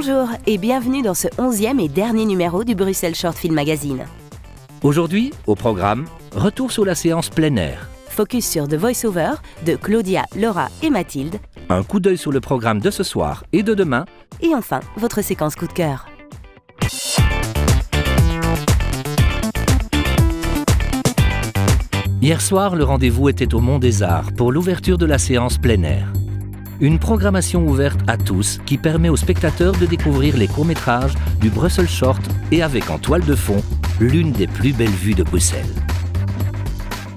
Bonjour et bienvenue dans ce 11e et dernier numéro du Bruxelles Short Film Magazine. Aujourd'hui, au programme, retour sur la séance plein air. Focus sur The Voice-Over de Claudia, Laura et Mathilde. Un coup d'œil sur le programme de ce soir et de demain. Et enfin, votre séquence coup de cœur. Hier soir, le rendez-vous était au Mont des Arts pour l'ouverture de la séance plein air. Une programmation ouverte à tous qui permet aux spectateurs de découvrir les courts-métrages du Brussels Short et avec en toile de fond l'une des plus belles vues de Bruxelles.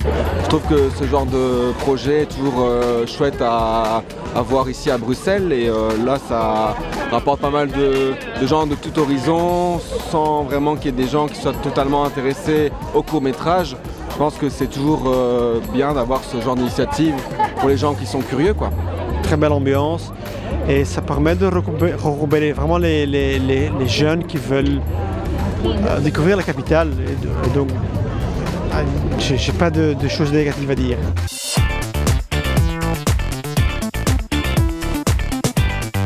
Je trouve que ce genre de projet est toujours chouette à voir ici à Bruxelles et là ça rapporte pas mal de gens de tout horizon sans vraiment qu'il y ait des gens qui soient totalement intéressés au court-métrage. Je pense que c'est toujours bien d'avoir ce genre d'initiative pour les gens qui sont curieux, quoi. Très belle ambiance et ça permet de regrouper vraiment les jeunes qui veulent découvrir la capitale. Et donc, j'ai pas de choses négatives à dire.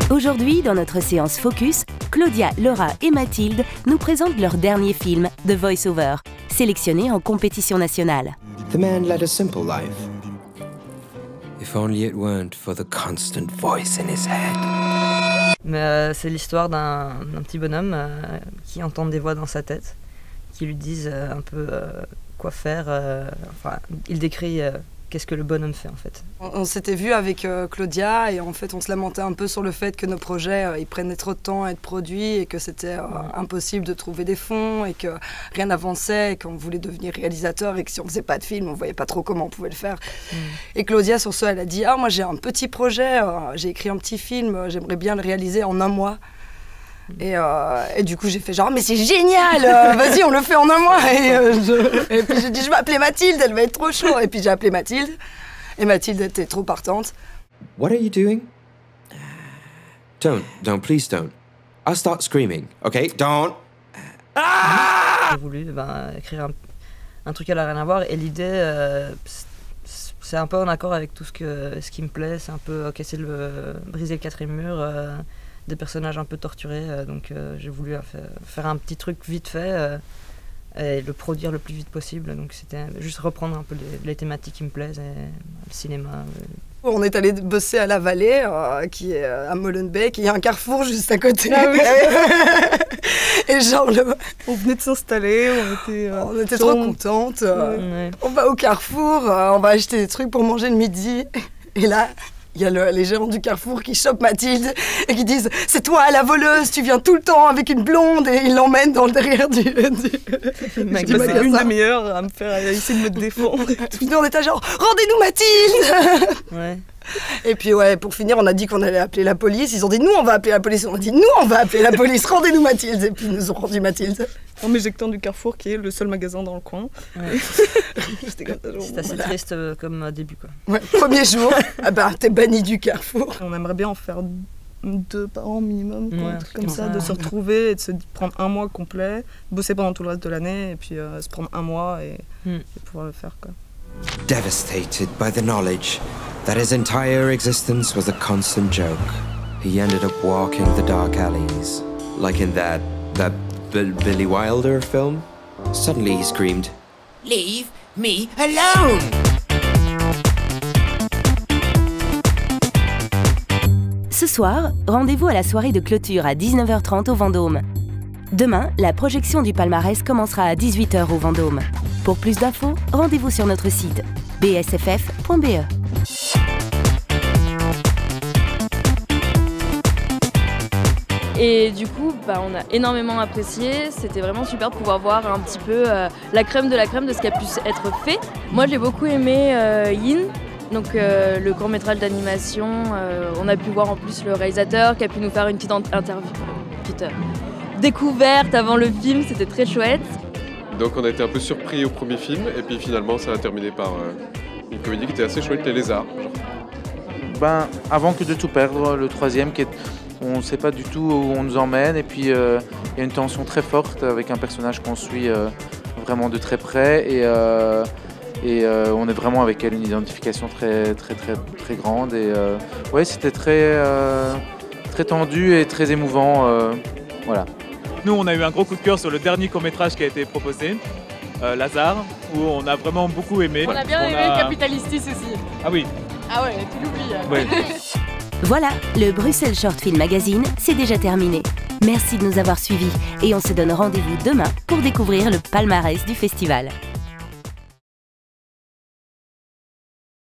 Aujourd'hui, dans notre séance Focus, Claudia, Laura et Mathilde nous présentent leur dernier film, The Voice-Over, sélectionné en compétition nationale. The man led a simple life. If only it weren't for the constant voice in his head. Mais c'est l'histoire d'un petit bonhomme qui entend des voix dans sa tête, qui lui disent un peu quoi faire. Enfin, il décrit qu'est-ce que le bonhomme fait en fait. On s'était vu avec Claudia et en fait on se lamentait un peu sur le fait que nos projets ils prenaient trop de temps à être produits et que c'était impossible de trouver des fonds et que rien n'avançait et qu'on voulait devenir réalisateur et que si on faisait pas de film on voyait pas trop comment on pouvait le faire. Et Claudia sur ce elle a dit moi j'ai un petit projet, j'ai écrit un petit film, j'aimerais bien le réaliser en 1 mois. Et du coup j'ai fait genre mais c'est génial, vas-y on le fait en 1 mois et puis j'ai dit je vais appeler Mathilde, elle va être trop chaud et puis j'ai appelé Mathilde et Mathilde était trop partante. What are you doing? Don't, please don't. I'll start screaming, okay? Don't. J'ai voulu écrire un truc qui n'a rien à voir et l'idée c'est un peu en accord avec tout ce qui me plaît, c'est un peu casser briser le 4e mur. Des personnages un peu torturés, donc j'ai voulu faire un petit truc vite fait et le produire le plus vite possible, donc c'était juste reprendre un peu les thématiques qui me plaisent, et le cinéma. On est allé bosser à la Vallée, qui est à Molenbeek, il y a un carrefour juste à côté. Ah oui. Et genre, on venait de s'installer, on était trop contentes. Ouais. On va au carrefour, on va acheter des trucs pour manger le midi, et là... Il y a les gérants du Carrefour qui chopent Mathilde et qui disent « C'est toi la voleuse, tu viens tout le temps avec une blonde » et ils l'emmènent dans le derrière du J'ai passé 1 demi-heure à essayer de me défendre. Puis nous on était genre « Rendez-nous Mathilde !» Ouais. Et puis pour finir on a dit qu'on allait appeler la police, ils ont dit « Nous on va appeler la police », on a dit « Nous on va appeler la police, rendez-nous Mathilde » et puis ils nous ont rendu Mathilde. En m'éjectant du Carrefour qui est le seul magasin dans le coin. Ouais. C'est assez triste comme début quoi. Ouais, premier jour, t'es banni du Carrefour. On aimerait bien en faire 2 par an minimum, quoi, un truc comme ça, de se Ouais. retrouver et de se prendre 1 mois complet, bosser pendant tout le reste de l'année et puis se prendre 1 mois et pouvoir le faire quoi. Devastated by the knowledge that his entire existence was a constant joke, he ended up walking the dark alleys, like in that Billy Wilder film. Suddenly he screamed, "Leave me alone!" Ce soir, rendez-vous à la soirée de clôture à 19h30 au Vendôme. Demain, la projection du palmarès commencera à 18h au Vendôme. Pour plus d'infos, rendez-vous sur notre site bsff.be. Et du coup, on a énormément apprécié. C'était vraiment super de pouvoir voir un petit peu la crème de ce qui a pu être fait. Moi, j'ai beaucoup aimé Yin, donc le court-métrage d'animation. On a pu voir en plus le réalisateur qui a pu nous faire une petite interview, petite découverte avant le film. C'était très chouette. Donc on a été un peu surpris au premier film et puis finalement ça a terminé par une comédie qui était assez chouette, Les Lézards. Avant que de tout perdre, le 3e on ne sait pas du tout où on nous emmène et puis il y a une tension très forte avec un personnage qu'on suit vraiment de très près et on est vraiment avec elle une identification très grande et ouais, c'était très très tendu et très émouvant. Voilà. Nous, on a eu un gros coup de cœur sur le dernier court-métrage qui a été proposé, Lazare, où on a vraiment beaucoup aimé. On a bien aimé Capitalistis aussi. Ah oui. Ah ouais, tu l'oublies. Oui. Voilà, le Bruxelles Short Film Magazine, c'est déjà terminé. Merci de nous avoir suivis et on se donne rendez-vous demain pour découvrir le palmarès du festival.